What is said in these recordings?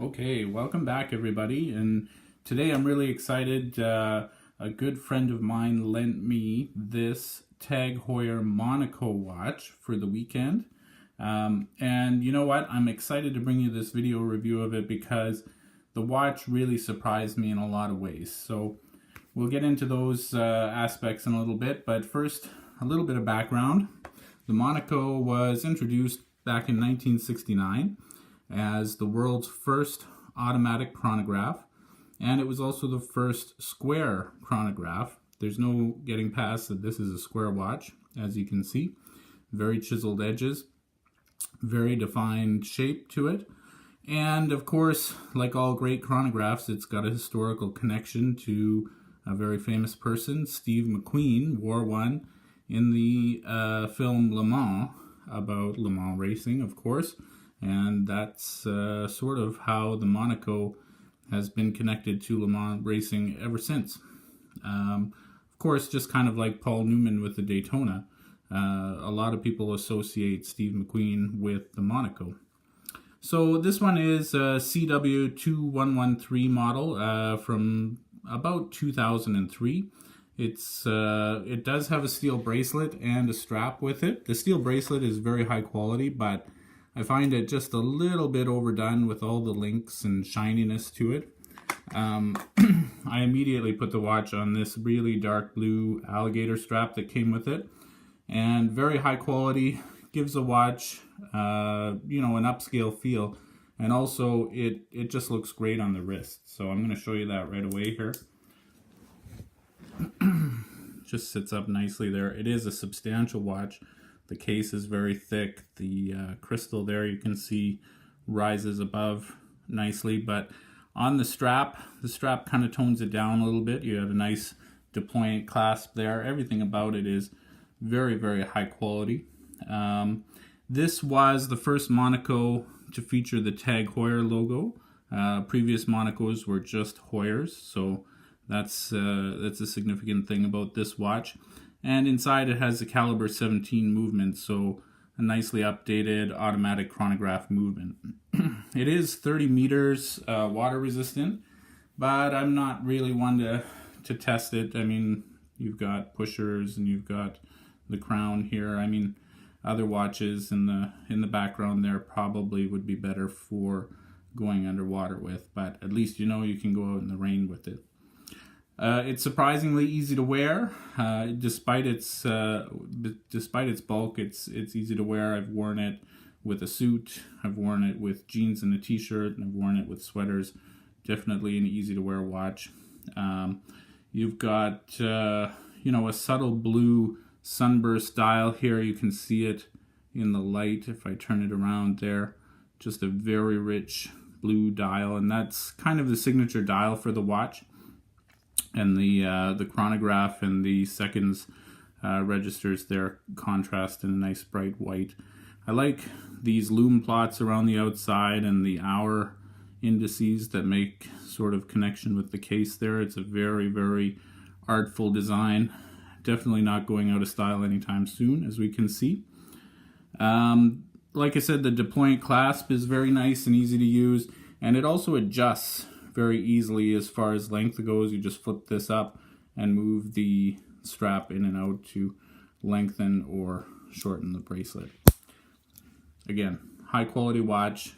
Okay, welcome back everybody, and today I'm really excited. A good friend of mine lent me this TAG Heuer Monaco watch for the weekend. And you know what? I'm excited to bring you this video review of it because the watch really surprised me in a lot of ways. So we'll get into those aspects in a little bit, but first, a little bit of background. The Monaco was introduced back in 1969 as the world's first automatic chronograph, and it was also the first square chronograph. There's no getting past that this is a square watch, as you can see. Very chiseled edges, very defined shape to it, and of course, like all great chronographs, it's got a historical connection to a very famous person. Steve McQueen wore one in the film Le Mans, about Le Mans racing, of course. And that's sort of how the Monaco has been connected to Le Mans racing ever since. Of course, just kind of like Paul Newman with the Daytona, a lot of people associate Steve McQueen with the Monaco. So this one is a CW2113 model from about 2003. It does have a steel bracelet and a strap with it. The steel bracelet is very high quality, but I find it just a little bit overdone with all the links and shininess to it. I immediately put the watch on this really dark blue alligator strap that came with it, and very high quality, gives a watch an upscale feel, and also it just looks great on the wrist. So I'm going to show you that right away here. Just sits up nicely there. It is a substantial watch. The case is very thick. The crystal there you can see rises above nicely, but on the strap kind of tones it down a little bit. You have a nice deployant clasp there. Everything about it is very, very high quality. This was the first Monaco to feature the TAG Heuer logo. Previous Monacos were just Heuers, so that's a significant thing about this watch. And inside it has the caliber 17 movement, so a nicely updated automatic chronograph movement. It is 30 meters water resistant, but I'm not really one to test it. I mean, you've got pushers and you've got the crown here. I mean, other watches in the background there probably would be better for going underwater with, but at least you know you can go out in the rain with it. It's surprisingly easy to wear, despite its bulk. It's easy to wear. I've worn it with a suit. I've worn it with jeans and a t-shirt, and I've worn it with sweaters. Definitely an easy to wear watch. You've got a subtle blue sunburst dial here. You can see it in the light if I turn it around there. Just a very rich blue dial, and that's kind of the signature dial for the watch. And the chronograph and the seconds registers there contrast in a nice bright white. I like these lume plots around the outside and the hour indices that make sort of connection with the case there. It's a very, very artful design. Definitely not going out of style anytime soon, as we can see. Like I said, the deployant clasp is very nice and easy to use, and it also adjusts very easily as far as length goes. You just flip this up and move the strap in and out to lengthen or shorten the bracelet. Again, high quality watch.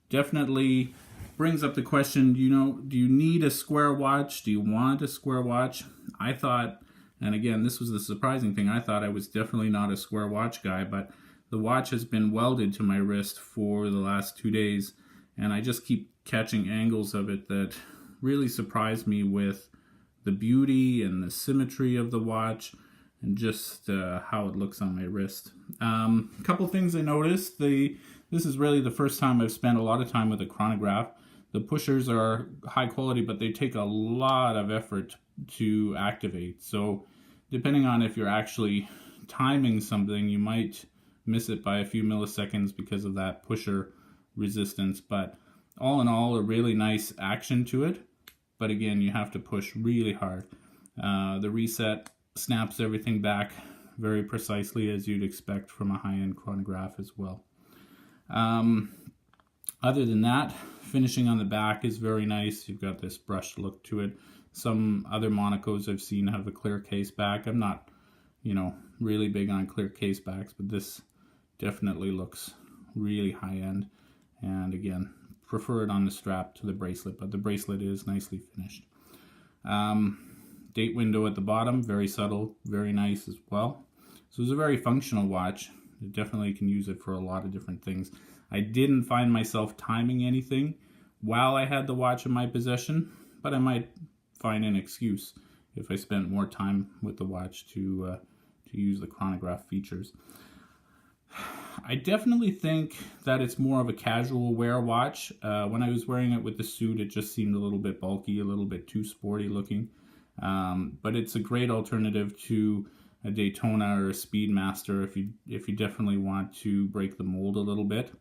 Definitely brings up the question, do you need a square watch? Do you want a square watch? I thought, and again, this was the surprising thing, I thought I was definitely not a square watch guy, but the watch has been welded to my wrist for the last 2 days, and I just keep catching angles of it that really surprised me with the beauty and the symmetry of the watch and just how it looks on my wrist. A couple things I noticed. This is really the first time I've spent a lot of time with a chronograph. The pushers are high quality, but they take a lot of effort to activate. So depending on if you're actually timing something, you might miss it by a few milliseconds because of that pusher resistance. But all in all, a really nice action to it. But again, you have to push really hard. The reset snaps everything back very precisely, as you'd expect from a high-end chronograph as well. Other than that, finishing on the back is very nice. You've got this brushed look to it. Some other Monacos I've seen have a clear case back. I'm not, really big on clear case backs, but this definitely looks really high end. And again, prefer it on the strap to the bracelet, but the bracelet is nicely finished. Date window at the bottom, very subtle, very nice as well. So it's a very functional watch. You definitely can use it for a lot of different things. I didn't find myself timing anything while I had the watch in my possession, but I might find an excuse if I spent more time with the watch to use the chronograph features. I definitely think that it's more of a casual wear watch. When I was wearing it with the suit, it just seemed a little bit bulky, a little bit too sporty looking. But it's a great alternative to a Daytona or a Speedmaster if you definitely want to break the mold a little bit.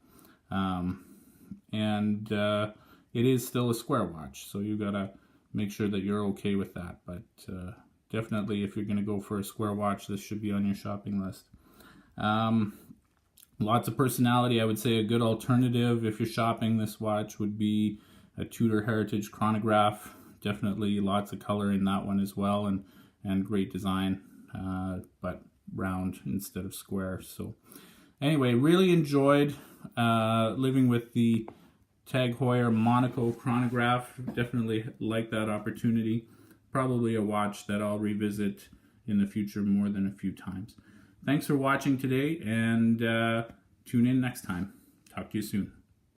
And it is still a square watch, so you gotta make sure that you're okay with that. But definitely, if you're gonna go for a square watch, this should be on your shopping list. Lots of personality. I would say a good alternative if you're shopping this watch would be a Tudor Heritage chronograph. Definitely lots of color in that one as well, and great design, but round instead of square. So anyway, really enjoyed living with the Tag Heuer Monaco chronograph. Definitely like that opportunity. Probably a watch that I'll revisit in the future more than a few times. Thanks for watching today, and tune in next time. Talk to you soon.